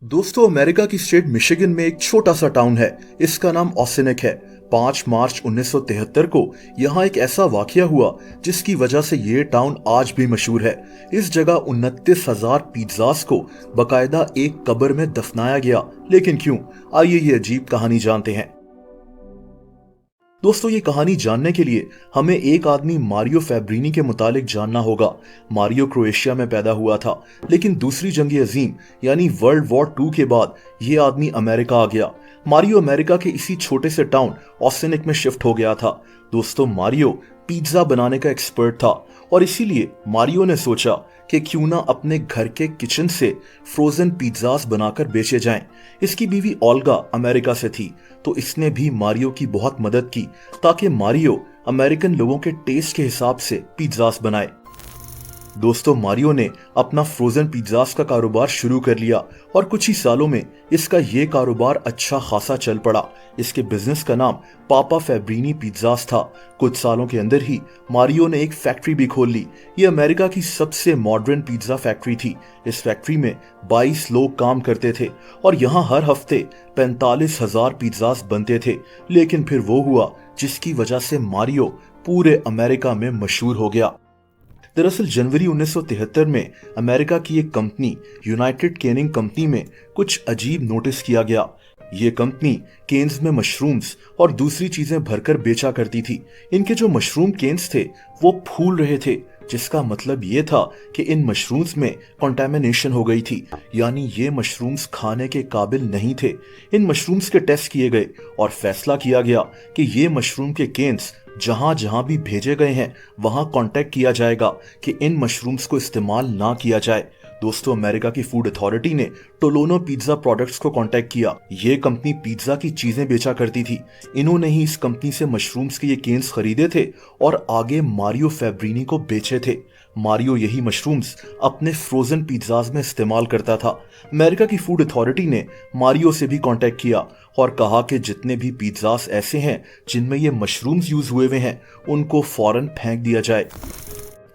दोस्तों, अमेरिका की state Michigan में एक छोटा सा टाउन है। इसका नाम ओसिनिक है। 5 मार्च 1973 को यहाँ एक ऐसा वाकया हुआ जिसकी वजह से ये टाउन आज भी मशहूर है। इस जगह 29,000 पिज़्ज़ास को बकायदा एक कब्र में दफनाया गया। लेकिन क्यों? आइए ये अजीब कहानी जानते हैं। दोस्तों, ये कहानी जानने के लिए हमें एक आदमी मारियो फैब्रिनी के मुतालिक जानना होगा। मारियो क्रोएशिया में पैदा हुआ था, लेकिन दूसरी जंग अजीम यानी वर्ल्ड वॉर 2 के बाद ये आदमी अमेरिका आ गया। मारियो अमेरिका के इसी छोटे से टाउन ओसिनिक में शिफ्ट हो गया था। दोस्तों, मारियो पिज्जा बनाने का एक्सपर्ट था और इसीलिए मारियो ने सोचा कि क्यों ना अपने घर के किचन से फ्रोजन पिज्जास बनाकर बेचे जाएं। इसकी बीवी ओल्गा अमेरिका से थी, तो इसने भी मारियो की बहुत मदद की ताकि मारियो अमेरिकन लोगों के टेस्ट के हिसाब से पिज्जास बनाए। दोस्तों, मारियो ने अपना फ्रोजन पिज्जास का कारोबार शुरू कर लिया और कुछ ही सालों में इसका ये कारोबार अच्छा खासा चल पड़ा। इसके बिजनेस का नाम पापा फैब्रिनी पिज्जास था। कुछ सालों के अंदर ही मारियो ने एक फैक्ट्री भी खोल ली। ये अमेरिका की सबसे मॉडर्न पिज्जा फैक्ट्री थी। इस फैक्ट्री में 22 लोग काम करते थे और यहाँ हर हफ्ते 45,000 पिज्जास बनते थे। लेकिन फिर वो हुआ जिसकी वजह से मारियो पूरे अमेरिका में मशहूर हो गया। दरअसल जनवरी 1973 में अमेरिका की एक कंपनी यूनाइटेड केनिंग कंपनी में कुछ अजीब नोटिस किया गया। ये कंपनी केन्स में मशरूम्स और दूसरी चीजें भरकर बेचा करती थी। इनके जो मशरूम केन्स थे वो फूल रहे थे, जिसका मतलब ये था कि इन मशरूम्स में कंटामिनेशन हो गई थी, यानी ये मशरूम्स खाने के काबिल नहीं थे। इन मशरूम्स के टेस्ट किए गए और फैसला किया गया कि ये मशरूम के केन्स जहां जहां भी भेजे गए हैं वहां कांटेक्ट किया जाएगा कि इन मशरूम्स को इस्तेमाल ना किया जाए। दोस्तों, अमेरिका की फूड अथॉरिटी ने टोलोनो पिज्जा प्रोडक्ट्स को कांटेक्ट किया। ये कंपनी पिज्जा की चीजें बेचा करती थी। इन्होंने ही इस कंपनी से मशरूम्स के ये केन्स खरीदे थे और आगे मारियो फैब्रिनी को बेचे थे। मारियो यही मशरूम्स अपने फ्रोजन पिज्जाज में इस्तेमाल करता था। अमेरिका की फूड अथॉरिटी ने मारियो से भी कांटेक्ट किया और कहा कि जितने भी पिज्जास ऐसे हैं जिनमें ये मशरूम्स यूज हुए हुए हैं उनको फौरन फेंक दिया जाए।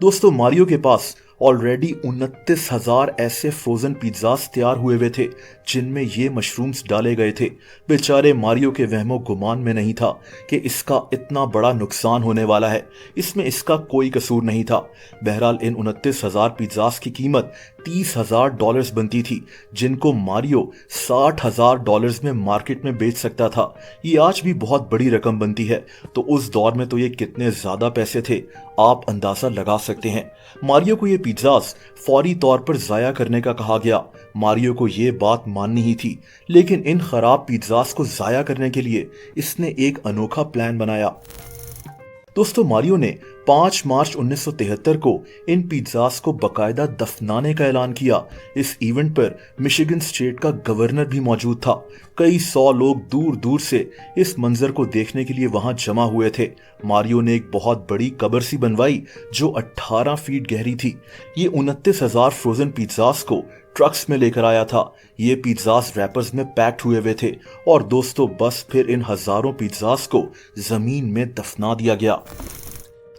दोस्तों, मारियो के पास ऑलरेडी 29,000 ऐसे फ्रोजन पिज्जास तैयार हुए हुए थे जिनमें ये मशरूम्स डाले गए थे। बेचारे मारियो के वहमो गुमान में नहीं था कि इसका इतना बड़ा नुकसान होने वाला है। इसमें इसका कोई कसूर नहीं था। बहरहाल इन 29,000 पिज्जास की कीमत $30,000 बनती थी, जिनको मारियो $60,000 में मार्केट में बेच सकता था। ये आज भी बहुत बड़ी रकम बनती है, तो उस दौर में तो ये कितने ज्यादा पैसे थे आप अंदाजा लगा सकते हैं। मारियो को ये पिज्जास फौरी तौर पर जाया करने का कहा गया। मारियो को ये बात माननी ही थी, लेकिन इन खराब पिज्जास को जाया करने के लिए इसने एक अनोखा प्लान बनाया। दोस्तों, मारियो ने 5 मार्च 1973 को इन पिज्जास को बकायदा दफनाने का ऐलान किया। इस इवेंट पर मिशिगन स्टेट का गवर्नर भी मौजूद था। कई 100 लोग दूर दूर से इस मंजर को देखने के लिए वहां जमा हुए थे। मारियो ने एक बहुत बड़ी कब्र सी बनवाई जो 18 फीट गहरी थी। ये 29,000 फ्रोजन पिज्जास को ट्रक्स में लेकर आया था। ये पिज्जास रैपर्स में पैक्ड हुए हुए थे और दोस्तों, बस फिर इन हजारों पिज्जास को जमीन में दफना दिया गया।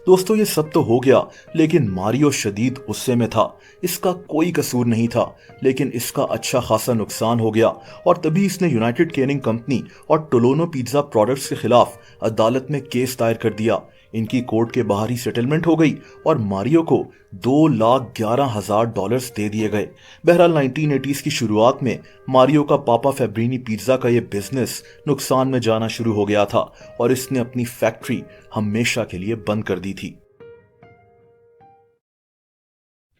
दोस्तों, ये सब तो हो गया, लेकिन मारियो शदीद गुस्से में था। इसका कोई कसूर नहीं था, लेकिन इसका अच्छा खासा नुकसान हो गया और तभी इसने यूनाइटेड केनिंग कंपनी और टोलोनो पिज्जा प्रोडक्ट्स के खिलाफ अदालत में केस दायर कर दिया। इनकी कोर्ट के बाहर ही सेटलमेंट हो गई और मारियो को $2,11,000 दे दिए गए। बहरहाल 1980s की शुरुआत में मारियो का पापा फैब्रिनी पिज्जा का ये बिजनेस नुकसान में जाना शुरू हो गया था और इसने अपनी फैक्ट्री हमेशा के लिए बंद कर दी थी।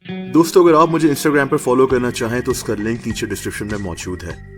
दोस्तों, अगर आप मुझे इंस्टाग्राम पर फॉलो करना चाहें तो उसका लिंक नीचे डिस्क्रिप्शन में मौजूद है।